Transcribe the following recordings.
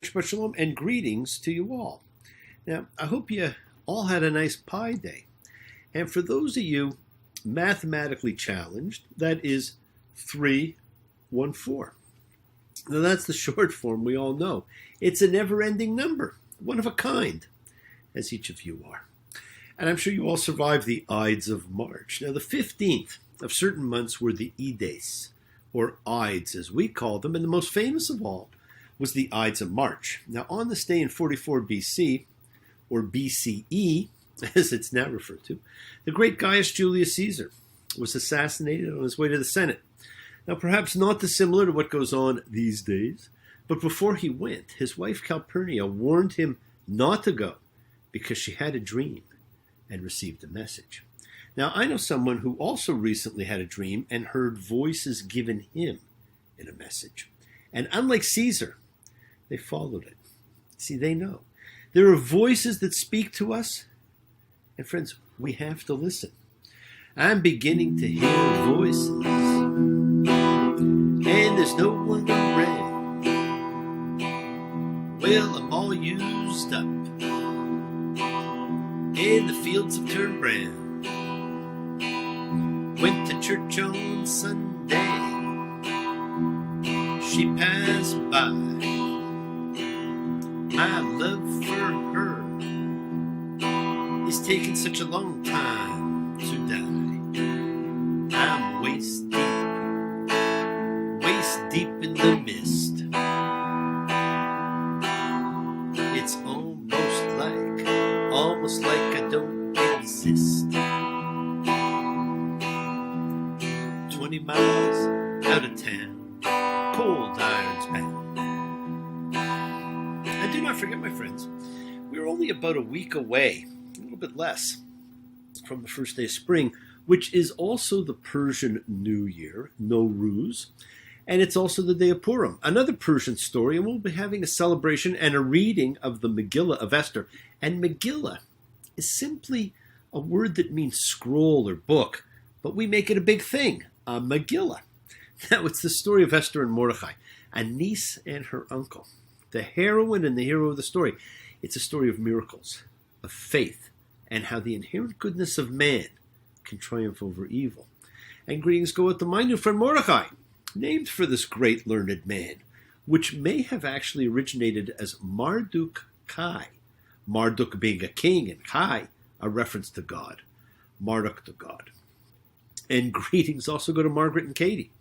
Shabbat Shalom and greetings to you all. Now, I hope you all had a nice Pi Day. And for those of you mathematically challenged, that is 314. Now, that's the short form we all know. It's a never-ending number, one of a kind, as each of you are. And I'm sure you all survived the Ides of March. Now, the 15th of certain months were the Ides, or Ides as we call them, and the most famous of all was the Ides of March. Now, on this day in 44 BC, or BCE, as it's now referred to, the great Gaius Julius Caesar was assassinated on his way to the Senate. Now, perhaps not dissimilar to what goes on these days, but before he went, his wife Calpurnia warned him not to go because she had a dream and received a message. Now, I know someone who also recently had a dream and heard voices given him in a message. And unlike Caesar, they followed it. See, they know. There are voices that speak to us, and friends, we have to listen. I'm beginning to hear voices, and there's no one around. Well, I'm all used up, and the fields have turned brown. Went to church on Sunday, she passed by. My love for her is taking such a long time to die. I'm waist deep in the mist. It's almost like I don't exist. 20 miles out of town, cold irons bound. And do not forget, my friends, we're only about a week away, a little bit less, from the first day of spring, which is also the Persian New Year, Nowruz, and it's also the day of Purim, another Persian story, and we'll be having a celebration and a reading of the Megillah of Esther. And Megillah is simply a word that means scroll or book, but we make it a big thing, a Megillah. Now, it's the story of Esther and Mordechai, a niece and her uncle. The heroine and the hero of the story. It's a story of miracles, of faith, and how the inherent goodness of man can triumph over evil. And greetings go out to my new friend Mordechai, named for this great learned man, which may have actually originated as Marduk Kai. Marduk being a king, and Kai, a reference to God. Marduk the god. And greetings also go to Margaret and Katie,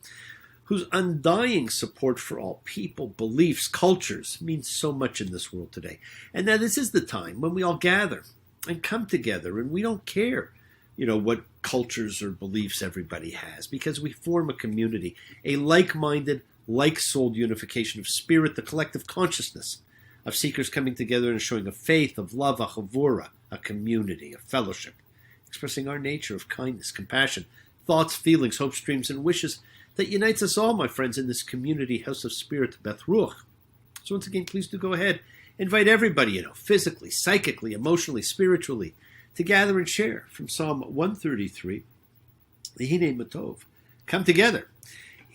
whose undying support for all people, beliefs, cultures means so much in this world today. And now this is the time when we all gather and come together, and we don't care, what cultures or beliefs everybody has, because we form a community, a like-minded, like-souled unification of spirit, the collective consciousness of seekers coming together and showing a faith, of love, a chavura, a community, a fellowship, expressing our nature of kindness, compassion, thoughts, feelings, hopes, dreams, and wishes that unites us all, my friends, in this community house of spirit, Beth Ruach. So once again, please do go ahead. Invite everybody, physically, psychically, emotionally, spiritually, to gather and share from Psalm 133, the Hine Matov. Come together.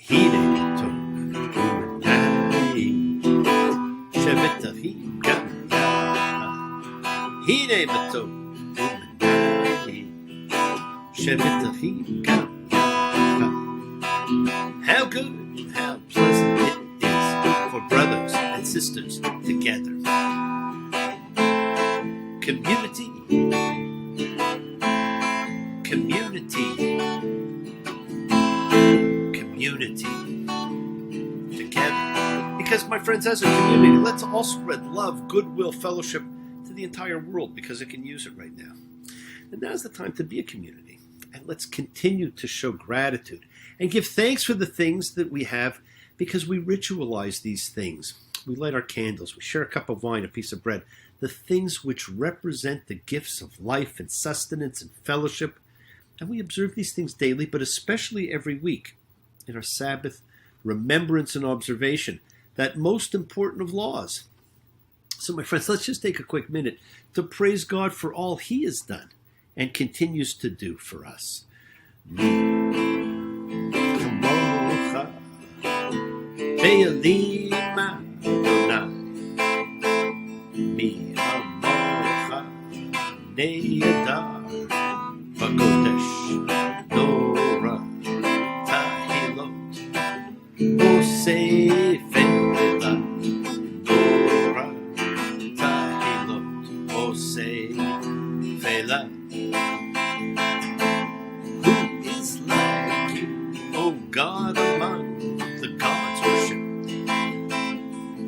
Hine Matov. Shevet Achim Gam Yachad. Hine Matov. Shevet Achim Gam Yachad. How good, how pleasant it is for brothers and sisters together. Community, together. Because, my friends, as a community, let's all spread love, goodwill, fellowship to the entire world, because it can use it right now. And now's the time to be a community. And let's continue to show gratitude and give thanks for the things that we have, because we ritualize these things. We light our candles, we share a cup of wine, a piece of bread, the things which represent the gifts of life and sustenance and fellowship. And we observe these things daily, but especially every week in our Sabbath remembrance and observation, that most important of laws. So, my friends, let's just take a quick minute to praise God for all He has done and continues to do for us. Be'elim Adonai, mi hamocha neyadar bakodesh nora tahilot osei fela nora tahilot osei fela. Who is like you, O God among the gods worship?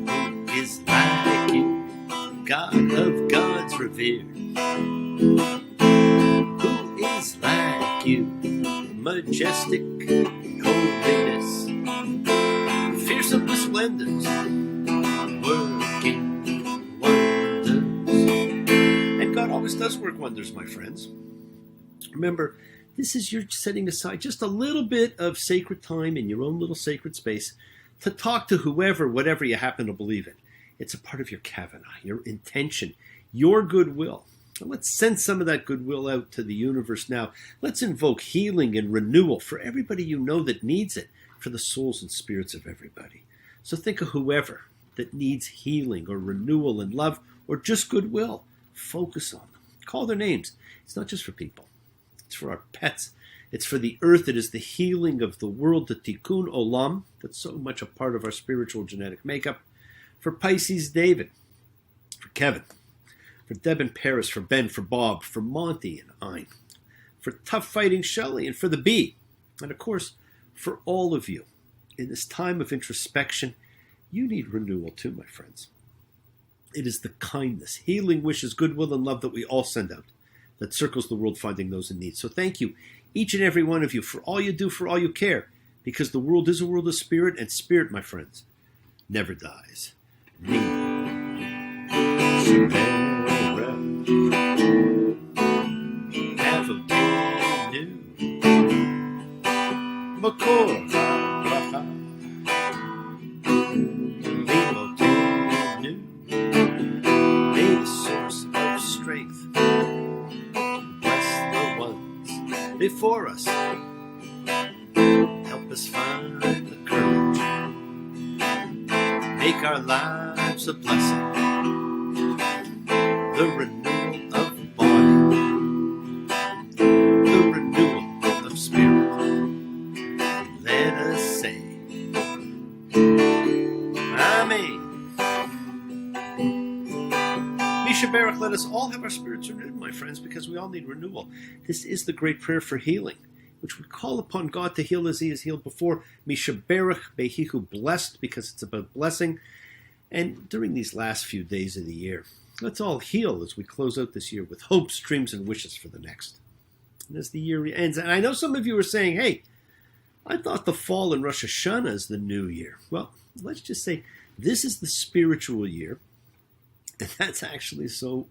Who is like you, God of gods revered? Who is like you, majestic holiness, fearsome splendors, working wonders? And God always does work wonders, my friends. Remember, this is your setting aside just a little bit of sacred time in your own little sacred space to talk to whoever, whatever you happen to believe in. It's a part of your kavanah, your intention, your goodwill. And let's send some of that goodwill out to the universe now. Let's invoke healing and renewal for everybody you know that needs it, for the souls and spirits of everybody. So think of whoever that needs healing or renewal and love or just goodwill. Focus on them. Call their names. It's not just for people. It's for our pets. It's for the earth. It is the healing of the world, the tikkun olam, that's so much a part of our spiritual genetic makeup. For Pisces David, for Kevin, for Deb and Paris, for Ben, for Bob, for Monty and Ein, for tough fighting Shelley, and for the bee. And of course, for all of you. In this time of introspection, you need renewal too, my friends. It is the kindness, healing wishes, goodwill, and love that we all send out that circles the world, finding those in need. So thank you, each and every one of you, for all you do, for all you care, because the world is a world of spirit, and spirit, my friends, never dies. Me. Have a brand new Makor Bracha. May the source of strength before us. Help us find the courage. Make our lives a blessing. The renewal of body. The renewal of spirit. Let us say, Amen. Misha Baruch, let us all have our spirits renewed, my friends, because we all need renewal. This is the great prayer for healing, which we call upon God to heal as He has healed before. Misha Baruch, Behihu, blessed, because it's about blessing. And during these last few days of the year, let's all heal as we close out this year with hopes, dreams, and wishes for the next. And as the year ends, and I know some of you are saying, hey, I thought the fall in Rosh Hashanah is the new year. Well, let's just say this is the spiritual year. And that's actually so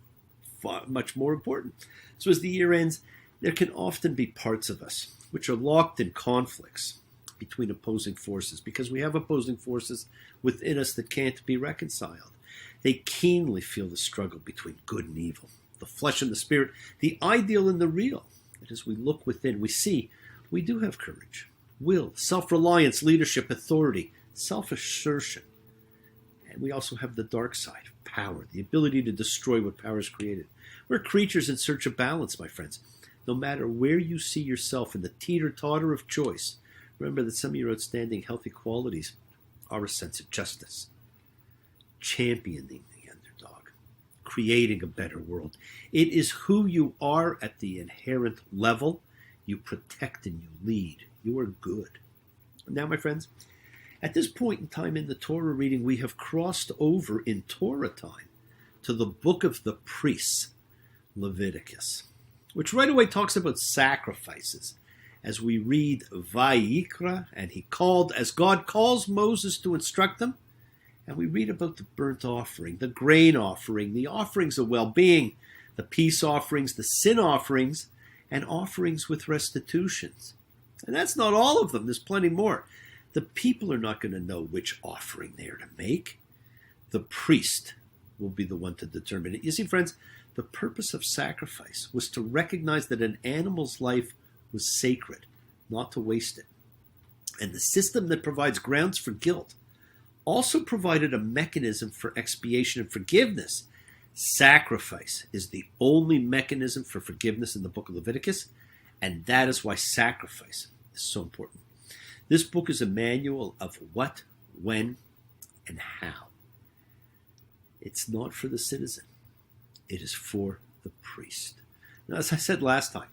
much more important. So as the year ends, there can often be parts of us which are locked in conflicts between opposing forces, because we have opposing forces within us that can't be reconciled. They keenly feel the struggle between good and evil, the flesh and the spirit, the ideal and the real. And as we look within, we see we do have courage, will, self-reliance, leadership, authority, self-assertion. And we also have the dark side, power, the ability to destroy what power has created. We're creatures in search of balance, my friends. No matter where you see yourself in the teeter-totter of choice, remember that some of your outstanding healthy qualities are a sense of justice, championing the underdog, creating a better world. It is who you are at the inherent level. You protect and you lead. You are good. Now, my friends, at this point in time in the Torah reading, we have crossed over in Torah time to the book of the priests, Leviticus, which right away talks about sacrifices. As we read Vayikra, and he called, as God calls Moses to instruct them, and we read about the burnt offering, the grain offering, the offerings of well-being, the peace offerings, the sin offerings, and offerings with restitutions. And that's not all of them. There's plenty more. The people are not going to know which offering they are to make. The priest will be the one to determine it. You see, friends, the purpose of sacrifice was to recognize that an animal's life was sacred, not to waste it. And the system that provides grounds for guilt also provided a mechanism for expiation and forgiveness, Sacrifice is the only mechanism for forgiveness in the book of Leviticus, and that is why sacrifice is so important. This book is a manual of what, when, and how. It's not for the citizen. It is for the priest. Now, as I said last time,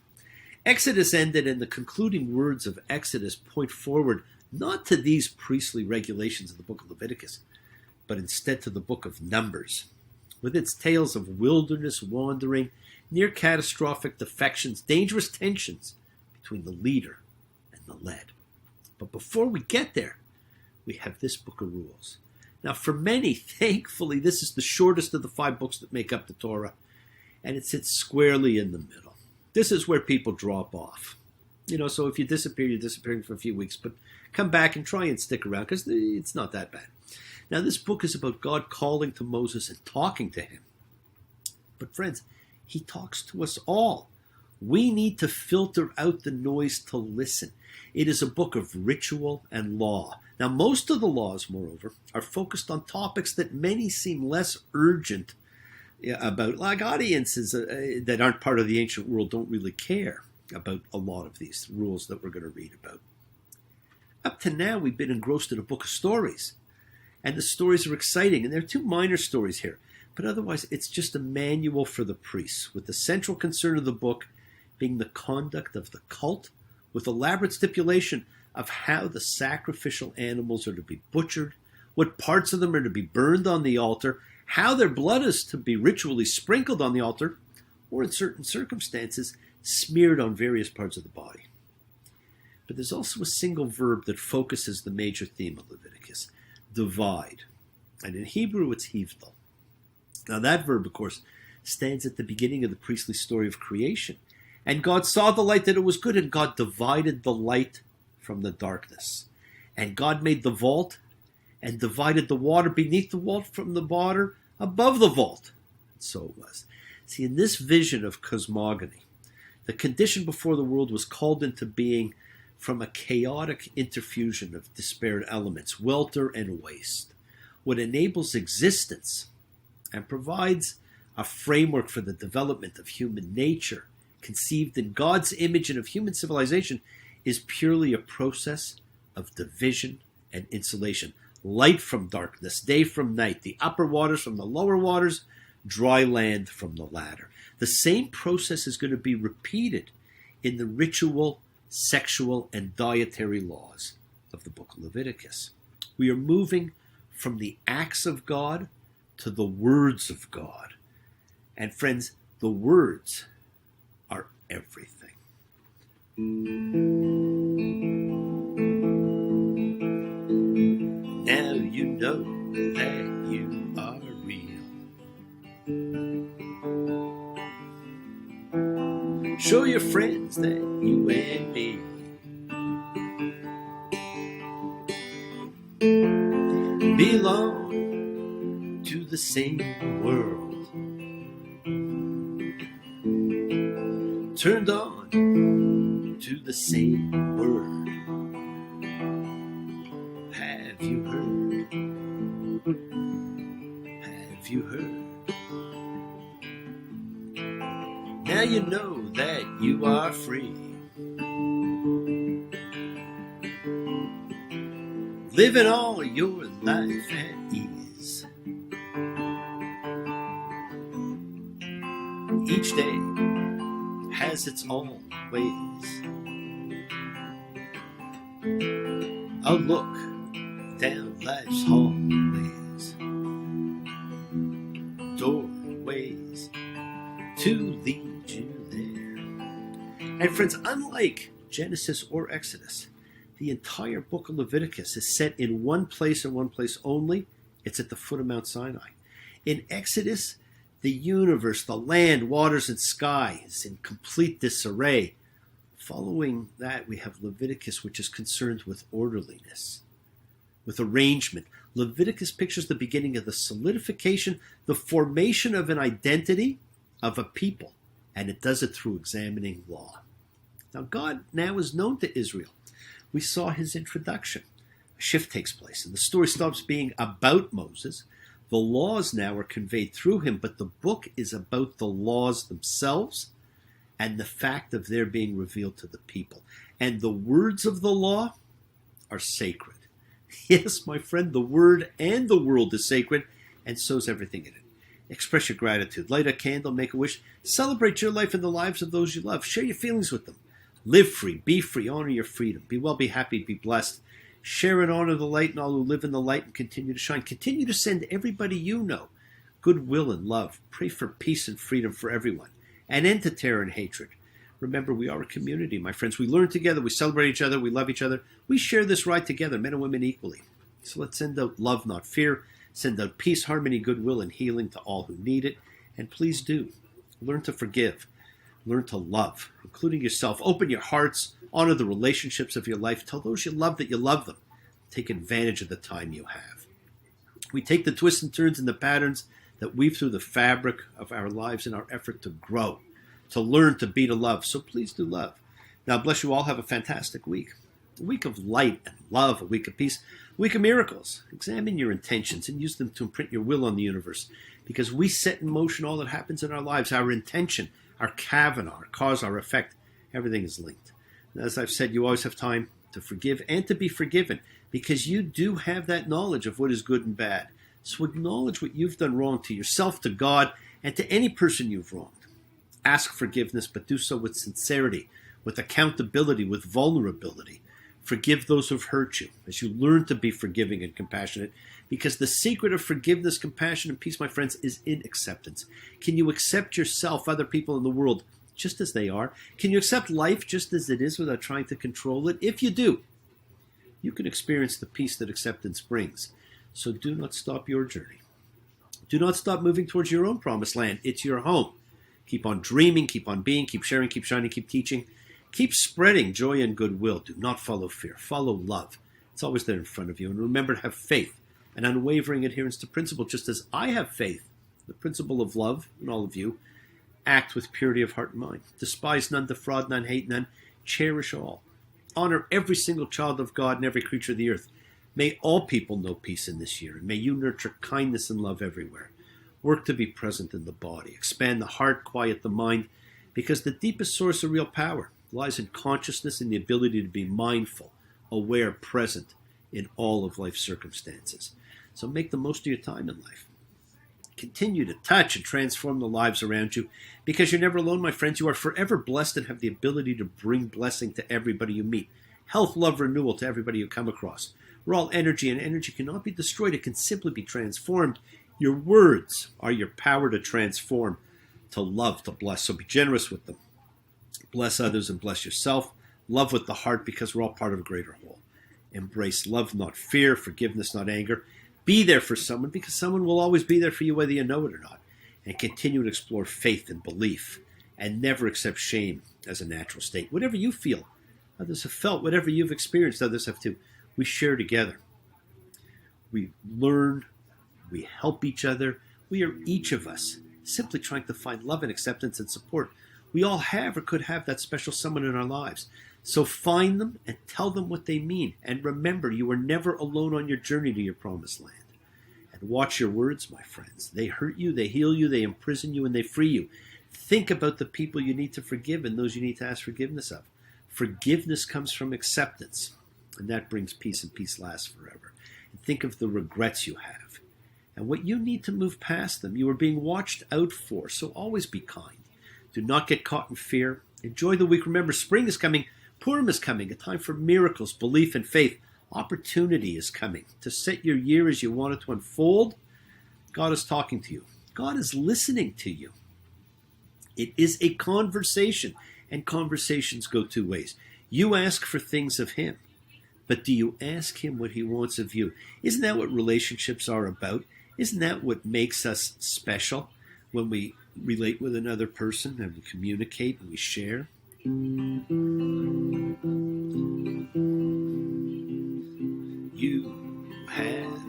Exodus ended, and the concluding words of Exodus point forward not to these priestly regulations of the book of Leviticus, but instead to the book of Numbers, with its tales of wilderness wandering, near catastrophic defections, dangerous tensions between the leader and the led. But before we get there, we have this book of rules. Now, for many, thankfully, this is the shortest of the 5 books that make up the Torah, and it sits squarely in the middle. This is where people drop off. So if you disappear, you're disappearing for a few weeks, but come back and try and stick around, because it's not that bad. Now, this book is about God calling to Moses and talking to him. But friends, he talks to us all. We need to filter out the noise to listen. It is a book of ritual and law. Now, most of the laws, moreover, are focused on topics that many seem less urgent about. Like audiences that aren't part of the ancient world don't really care about a lot of these rules that we're going to read about. Up to now, we've been engrossed in a book of stories. And the stories are exciting. And there are 2 minor stories here. But otherwise, it's just a manual for the priests, with the central concern of the book being the conduct of the cult, with elaborate stipulation of how the sacrificial animals are to be butchered, what parts of them are to be burned on the altar, how their blood is to be ritually sprinkled on the altar, or in certain circumstances, smeared on various parts of the body. But there's also a single verb that focuses the major theme of Leviticus: divide. And in Hebrew, it's hivdal. Now, that verb, of course, stands at the beginning of the priestly story of creation. And God saw the light that it was good, and God divided the light from the darkness. And God made the vault and divided the water beneath the vault from the water above the vault. And so it was. See, in this vision of cosmogony, the condition before the world was called into being from a chaotic interfusion of disparate elements, welter and waste. What enables existence and provides a framework for the development of human nature, conceived in God's image and of human civilization, is purely a process of division and insulation. Light from darkness, day from night, the upper waters from the lower waters, dry land from the latter. The same process is going to be repeated in the ritual, sexual, and dietary laws of the book of Leviticus. We are moving from the acts of God to the words of God. And friends, the words are everything. Now you know that you are real. Show your friends that you and me belong to the same world. Turned on to the same word. Have you heard? Have you heard? Now you know that you are free. Living all your life at ease. Each day has its own ways. A look down life's hallways, doorways to lead you there. And friends, unlike Genesis or Exodus, the entire book of Leviticus is set in one place and one place only. It's at the foot of Mount Sinai. In Exodus, the universe, the land, waters, and sky is in complete disarray. Following that, we have Leviticus, which is concerned with orderliness, with arrangement. Leviticus pictures the beginning of the solidification, the formation of an identity of a people, and it does it through examining law. Now, God now is known to Israel. We saw his introduction. A shift takes place, and the story stops being about Moses. The The laws now are conveyed through him, but the book is about the laws themselves and the fact of their being revealed to the people. And the words of the law are sacred. Yes, my friend, the word and the world is sacred, and so is everything in it. Express your gratitude. Light a candle, make a wish. Celebrate your life and the lives of those you love. Share your feelings with them. Live free, be free, honor your freedom. Be well, be happy, be blessed. Share and honor the light and all who live in the light and continue to shine. Continue to send everybody you know goodwill and love. Pray for peace and freedom for everyone. An end to terror and hatred. Remember, we are a community, my friends. We learn together, we celebrate each other, we love each other. We share this ride together, men and women equally. So let's send out love, not fear. Send out peace, harmony, goodwill, and healing to all who need it. And please do. Learn to forgive. Learn to love, including yourself. Open your hearts. Honor the relationships of your life. Tell those you love that you love them. Take advantage of the time you have. We take the twists and turns and the patterns that weave through the fabric of our lives in our effort to grow, to learn, to be, to love. So please do love. Now, bless you all. Have a fantastic week. A week of light and love, a week of peace, a week of miracles. Examine your intentions and use them to imprint your will on the universe, because we set in motion all that happens in our lives. Our intention, our kavana, our cause, our effect, everything is linked. And as I've said, you always have time to forgive and to be forgiven, because you do have that knowledge of what is good and bad. So acknowledge what you've done wrong to yourself, to God, and to any person you've wronged. Ask forgiveness, but do so with sincerity, with accountability, with vulnerability. Forgive those who've hurt you as you learn to be forgiving and compassionate, because the secret of forgiveness, compassion, and peace, my friends, is in acceptance. Can you accept yourself, other people in the world, just as they are? Can you accept life just as it is without trying to control it? If you do, you can experience the peace that acceptance brings. So do not stop your journey. Do not stop moving towards your own promised land. It's your home. Keep on dreaming, keep on being, keep sharing, keep shining, keep teaching. Keep spreading joy and goodwill. Do not follow fear. Follow love. It's always there in front of you. And remember to have faith and unwavering adherence to principle, just as I have faith, the principle of love in all of you. Act with purity of heart and mind. Despise none, defraud none, hate none. Cherish all. Honor every single child of God and every creature of the earth. May all people know peace in this year, and may you nurture kindness and love everywhere. Work to be present in the body. Expand the heart, quiet the mind, because the deepest source of real power lies in consciousness and the ability to be mindful, aware, present in all of life's circumstances. So make the most of your time in life. Continue to touch and transform the lives around you, because you're never alone, my friends. You are forever blessed and have the ability to bring blessing to everybody you meet. Health, love, renewal to everybody you come across. We're all energy, and energy cannot be destroyed. It can simply be transformed. Your words are your power to transform, to love, to bless. So be generous with them. Bless others and bless yourself. Love with the heart, because we're all part of a greater whole. Embrace love, not fear. Forgiveness, not anger. Be there for someone, because someone will always be there for you whether you know it or not. And continue to explore faith and belief, and never accept shame as a natural state. Whatever you feel, others have felt. Whatever you've experienced, others have too. We share together. We learn. We help each other. We are each of us simply trying to find love and acceptance and support. We all have or could have that special someone in our lives. So find them and tell them what they mean. And remember, you are never alone on your journey to your promised land. And watch your words, my friends. They hurt you, they heal you, they imprison you, and they free you. Think about the people you need to forgive and those you need to ask forgiveness of. Forgiveness comes from acceptance, and that brings peace, and peace lasts forever. And think of the regrets you have and what you need to move past them. You are being watched out for, so always be kind. Do not get caught in fear. Enjoy the week. Remember, spring is coming. Purim is coming, a time for miracles, belief, and faith. Opportunity is coming to set your year as you want it to unfold. God is talking to you. God is listening to you. It is a conversation, and conversations go two ways. You ask for things of Him, but do you ask Him what He wants of you? Isn't that what relationships are about? Isn't that what makes us special when we relate with another person and we communicate and we share? You have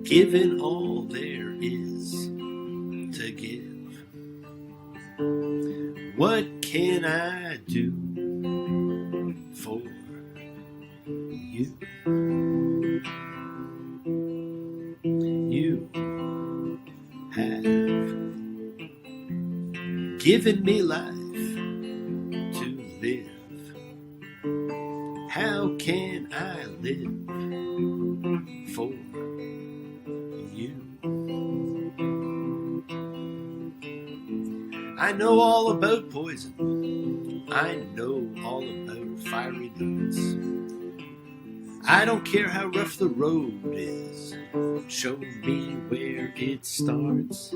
given all there is to give. What can I do for you? given me life to live. How can I live for you? I know all about poison. I know all about fiery notes. I don't care how rough the road is. Show me where it starts.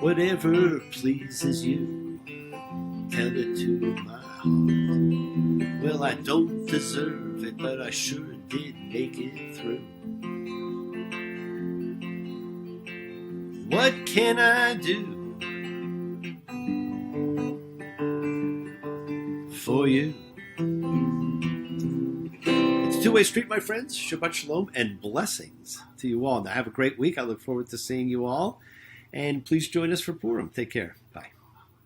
Whatever pleases you, tell it to my heart. Well, I don't deserve it, but I sure did make it through. What can I do for you? It's a two-way street, my friends. Shabbat shalom and blessings to you all. Now have a great week. I look forward to seeing you all. And please join us for Purim. Take care. Bye.